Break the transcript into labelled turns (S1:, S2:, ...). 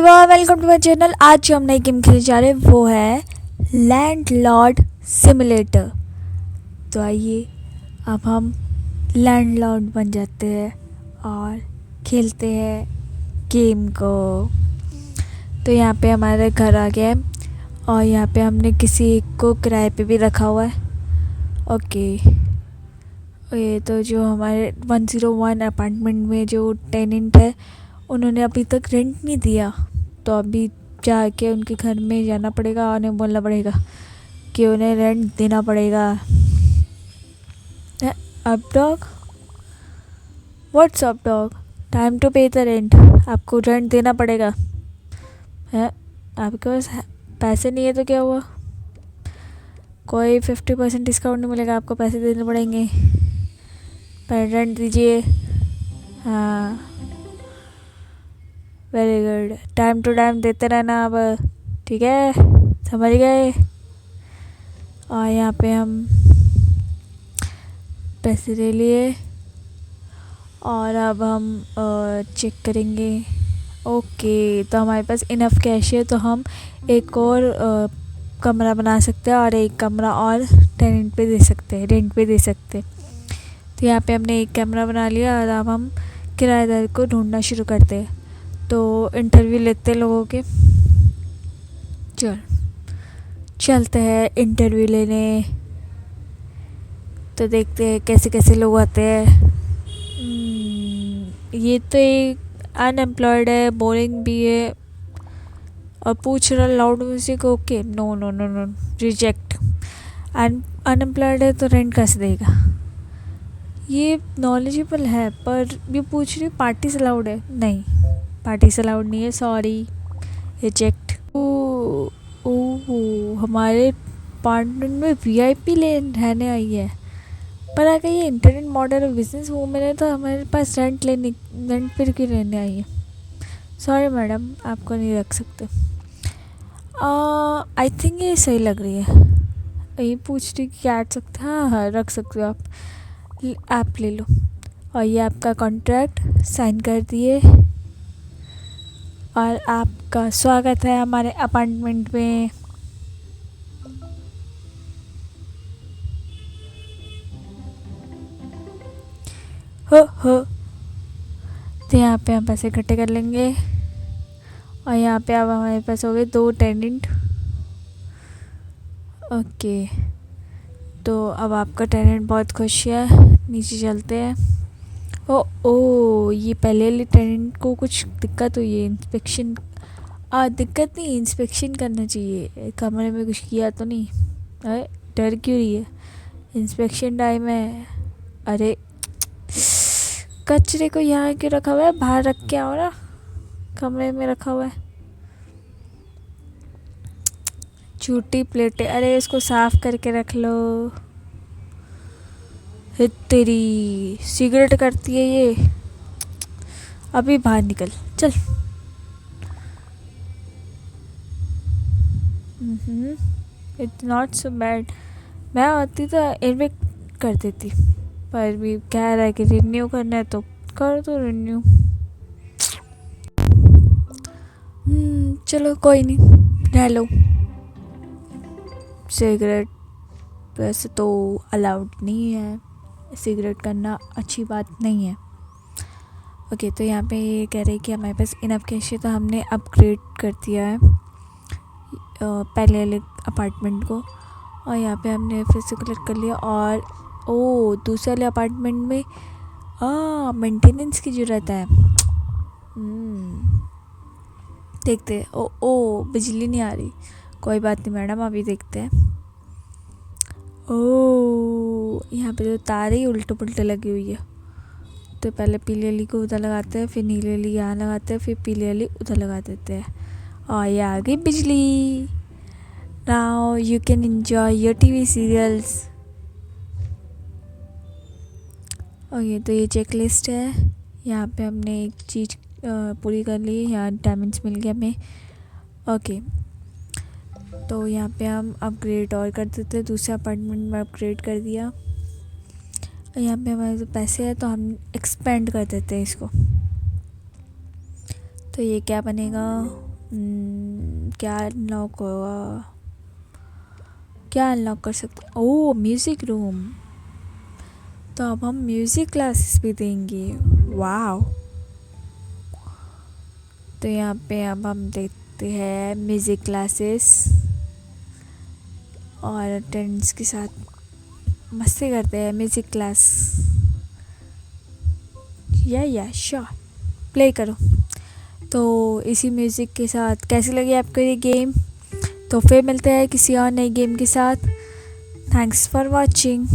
S1: Everyone, welcome to my channel. आज जो हम नई गेम खेलने जा रहे हैं वो है लैंडलॉर्ड सिमुलेटर। तो आइए अब हम लैंडलॉर्ड बन जाते हैं और खेलते हैं गेम को। तो यहाँ पे हमारा घर आ गया है और यहाँ पे हमने किसी एक को किराए पे भी रखा हुआ है। ओके, ये तो जो हमारे 101 अपार्टमेंट में जो टेनेंट है उन्होंने अभी तक रेंट नहीं दिया, तो अभी जाके उनके घर में जाना पड़ेगा और उन्हें बोलना पड़ेगा कि उन्हें रेंट देना पड़ेगा। Up dog, what's up dog, time to pay the rent. आपको रेंट देना पड़ेगा। है आपके पास पैसे नहीं है तो क्या हुआ? कोई 50% डिस्काउंट नहीं मिलेगा, आपको पैसे देने पड़ेंगे। पर रेंट दीजिए। हाँ, very good, time to time देते रहना अब, ठीक है, समझ गए। और यहाँ पे हम पैसे ले लिए और अब हम चेक करेंगे। ओके, तो हमारे पास इनफ कैश है, तो हम एक और कमरा बना सकते हैं और एक कमरा और टेनेंट पे दे सकते हैं, रेंट पे दे सकते हैं। तो यहाँ पे हमने एक कमरा बना लिया और अब हम किराएदार को ढूंढना शुरू करते हैं। तो इंटरव्यू लेते हैं लोगों के। चलते हैं इंटरव्यू लेने। तो देखते हैं कैसे कैसे लोग आते हैं। ये तो एक अनएम्प्लॉयड है, बोरिंग भी है और पूछ रहा loud music. Okay, no no no no, reject. Unemployed है तो रेंट कैसे देगा? ये नॉलेजेबल है पर ये पूछ रही पार्टी से अलाउड है? नहीं, पार्टी से अलाउड नहीं है, सॉरी, रिजेक्ट। ओ हमारे अपार्टमेंट में वीआईपी रहने आई है, पर अगर ये इंटरनेट मॉडल और बिजनेस वूमेन है तो हमारे पास रेंट पर क्यों रहने आई है? सॉरी मैडम, आपको नहीं रख सकते। आई थिंक ये सही लग रही है। ये पूछ रही कि क्या सकते? हाँ हाँ, रख सकते हो आप ले लो। और ये आपका कॉन्ट्रैक्ट साइन कर दिए और आपका स्वागत है हमारे अपार्टमेंट में। हो तो यहाँ पे हम पैसे इकट्ठे कर लेंगे और यहाँ पे अब हमारे पास हो गए 2 टेनेंट। ओके, तो अब आपका टेनेंट बहुत खुश है। नीचे चलते हैं। ओ ये पहले वाले टेनेंट को कुछ दिक्कत हुई है। इंस्पेक्शन दिक्कत नहीं, इंस्पेक्शन करना चाहिए। कमरे में कुछ किया तो नहीं? अरे डर क्यों रही है? इंस्पेक्शन टाइम है। अरे कचरे को यहाँ क्यों रखा हुआ है? बाहर रख के आओ ना, कमरे में रखा हुआ है। झूठी प्लेटें, अरे इसको साफ करके रख लो। तेरी सिगरेट करती है ये, अभी बाहर निकल, चल। It's not so bad. मैं होती तो इन्वेक्ट कर देती, पर भी कह रहा है कि रिन्यू करना है तो कर दो रिन्यू। चलो कोई नहीं, रह लो। सिगरेट वैसे तो अलाउड नहीं है, सिगरेट करना अच्छी बात नहीं है। ओके, तो यहाँ पे ये कह रहे हैं कि हमारे पास इनफ कैश है, तो हमने अपग्रेड कर दिया है पहले वाले अपार्टमेंट को। और यहाँ पे हमने फिर से कलेक्ट कर लिया और दूसरे वाले अपार्टमेंट में मेंटेनेंस की ज़रूरत है। देखते हैं। ओ बिजली नहीं आ रही, कोई बात नहीं मैडम, अभी देखते हैं। यहाँ पे तो तार ही उल्टे पुल्टे लगी हुई है। तो पहले पीली वाली को उधर लगाते हैं, फिर नीली वाली यहाँ लगाते हैं, फिर पीली वाली उधर लगा देते हैं और ये आ गई बिजली। Now you can enjoy your TV serials. और ये तो ये चेक लिस्ट है। यहाँ पे हमने एक चीज़ पूरी कर ली, यहाँ डायमंड्स मिल गया हमें। ओके, तो यहाँ पे हम अपग्रेड और कर देते हैं, दूसरे अपार्टमेंट में अपग्रेड कर दिया। और यहाँ पे हमारे पास पैसे हैं तो हम एक्सपेंड कर देते हैं इसको। तो ये क्या बनेगा? क्या अनलॉक होगा, क्या अनलॉक कर सकते? ओह, म्यूज़िक रूम। तो अब हम म्यूज़िक क्लासेस भी देंगे। वाह। तो यहाँ पे अब हम देखते हैं म्यूज़िक क्लासेस और अटेंडेंस के साथ मस्ती करते हैं म्यूज़िक क्लास। या श्योर, प्ले करो। तो इसी म्यूज़िक के साथ कैसी लगी आपको ये गेम? तो फिर मिलते हैं किसी और नई गेम के साथ। Thanks for watching.